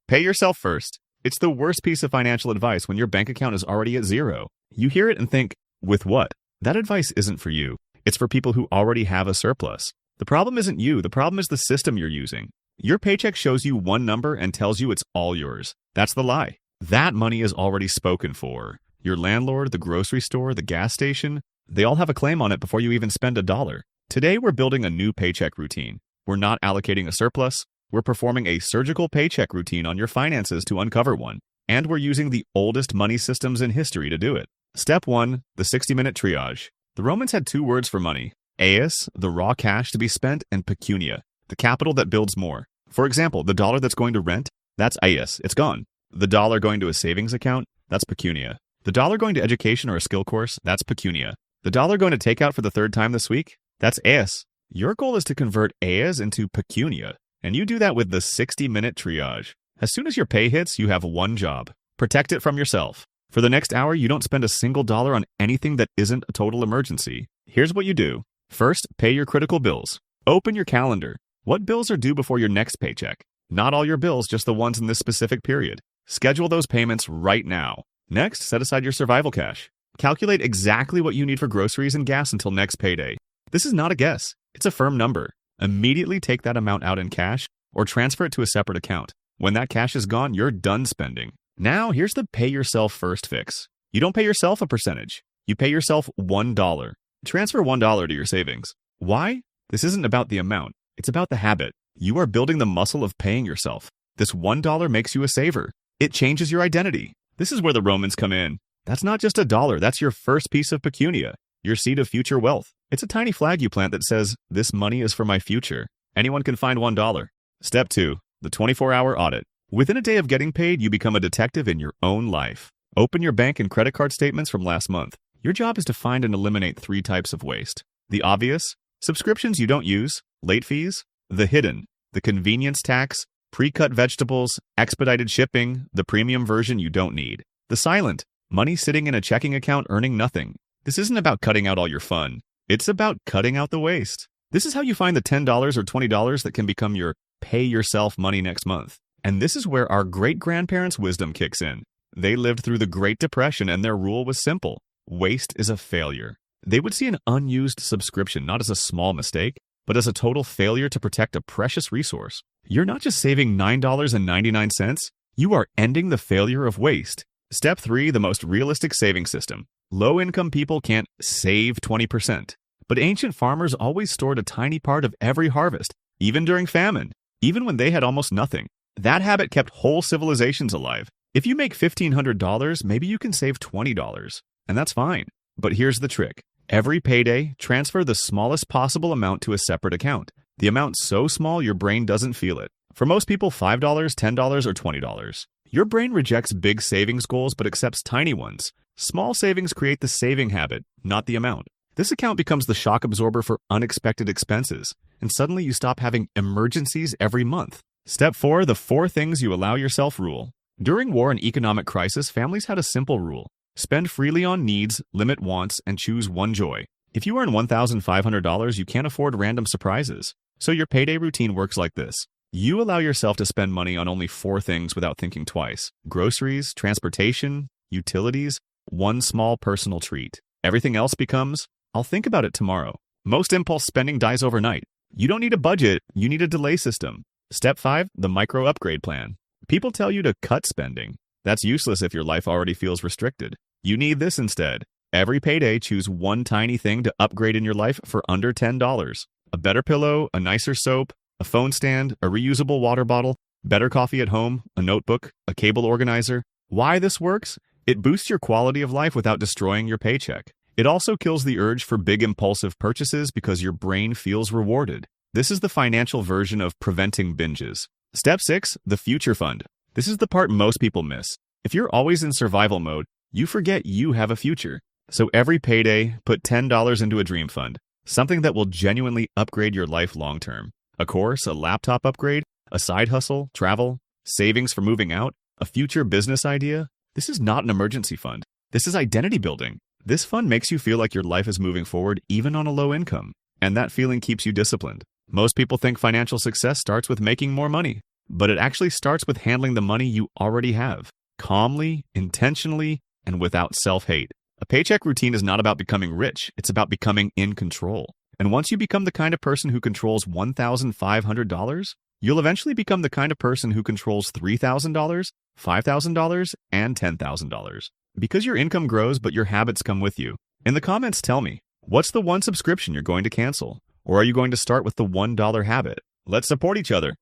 Pay yourself first. It's the worst piece of financial advice when your bank account is already at zero. You hear it and think, with what? That advice isn't for you. It's for people who already have a surplus. The problem isn't you. The problem is the system you're using. Your paycheck shows you one number and tells you it's all yours. That's the lie. That money is already spoken for. Your landlord, the grocery store, the gas station, they all have a claim on it before you even spend $1. Today, we're building a new paycheck routine. We're not allocating a surplus. We're performing a surgical paycheck routine on your finances to uncover one. And we're using the oldest money systems in history to do it. Step 1, the 60-minute triage. The Romans had 2 words for money: aes, the raw cash to be spent, and pecunia, the capital that builds more. For example, the dollar that's going to rent, that's aes, it's gone. The dollar going to a savings account, that's pecunia. The dollar going to education or a skill course, that's pecunia. The dollar going to takeout for the 3rd time this week, that's aes. Your goal is to convert aes into pecunia, and you do that with the 60-minute triage. As soon as your pay hits, you have one job: protect it from yourself. For the next hour, you don't spend a single dollar on anything that isn't a total emergency. Here's what you do. First, pay your critical bills. Open your calendar. What bills are due before your next paycheck? Not all your bills, just the ones in this specific period. Schedule those payments right now. Next, set aside your survival cash. Calculate exactly what you need for groceries and gas until next payday. This is not a guess. It's a firm number. Immediately take that amount out in cash or transfer it to a separate account. When that cash is gone, you're done spending. Now, here's the pay yourself first fix. You don't pay yourself a percentage. You pay yourself $1. Transfer $1 to your savings. Why? This isn't about the amount. It's about the habit. You are building the muscle of paying yourself. This $1 makes you a saver. It changes your identity. This is where the Romans come in. That's not just $1. That's your first piece of pecunia, your seed of future wealth. It's a tiny flag you plant that says, this money is for my future. Anyone can find $1. Step 2, the 24-hour audit. Within a day of getting paid, you become a detective in your own life. Open your bank and credit card statements from last month. Your job is to find and eliminate 3 types of waste. The obvious, subscriptions you don't use, late fees. The hidden, the convenience tax, pre-cut vegetables, expedited shipping, the premium version you don't need. The silent, money sitting in a checking account earning nothing. This isn't about cutting out all your fun. It's about cutting out the waste. This is how you find the $10 or $20 that can become your pay yourself money next month. And this is where our great-grandparents' wisdom kicks in. They lived through the Great Depression and their rule was simple: waste is a failure. They would see an unused subscription not as a small mistake, but as a total failure to protect a precious resource. You're not just saving $9.99, you are ending the failure of waste. Step 3, the most realistic saving system. Low-income people can't save 20%. But ancient farmers always stored a tiny part of every harvest, even during famine, even when they had almost nothing. That habit kept whole civilizations alive. If you make $1,500, maybe you can save $20, and that's fine. But here's the trick. Every payday, transfer the smallest possible amount to a separate account. The amount so small your brain doesn't feel it. For most people, $5, $10, or $20. Your brain rejects big savings goals but accepts tiny ones. Small savings create the saving habit, not the amount. This account becomes the shock absorber for unexpected expenses, and suddenly you stop having emergencies every month. Step 4, the 4 things you allow yourself rule. During war and economic crisis, families had a simple rule: spend freely on needs, limit wants, and choose one joy. If you earn $1,500, you can't afford random surprises. So your payday routine works like this. You allow yourself to spend money on only 4 things without thinking twice: groceries, transportation, utilities, one small personal treat. Everything else becomes, I'll think about it tomorrow. Most impulse spending dies overnight. You don't need a budget, you need a delay system. Step 5, the micro upgrade plan. People tell you to cut spending. That's useless if your life already feels restricted. You need this instead. Every payday, choose one tiny thing to upgrade in your life for under $10. A better pillow, a nicer soap, a phone stand, a reusable water bottle, better coffee at home, a notebook, a cable organizer. Why this works? It boosts your quality of life without destroying your paycheck. It also kills the urge for big impulsive purchases because your brain feels rewarded. This is the financial version of preventing binges. Step 6, the future fund. This is the part most people miss. If you're always in survival mode, you forget you have a future. So every payday, put $10 into a dream fund, something that will genuinely upgrade your life long term. A course, a laptop upgrade, a side hustle, travel, savings for moving out, a future business idea. This is not an emergency fund. This is identity building. This fund makes you feel like your life is moving forward even on a low income. And that feeling keeps you disciplined. Most people think financial success starts with making more money. but it actually starts with handling the money you already have, calmly, intentionally, and without self-hate. A paycheck routine is not about becoming rich, it's about becoming in control. And once you become the kind of person who controls $1,500, you'll eventually become the kind of person who controls $3,000, $5,000, and $10,000. Because your income grows, but your habits come with you. In the comments, tell me, what's the one subscription you're going to cancel? Or are you going to start with the $1 habit? Let's support each other.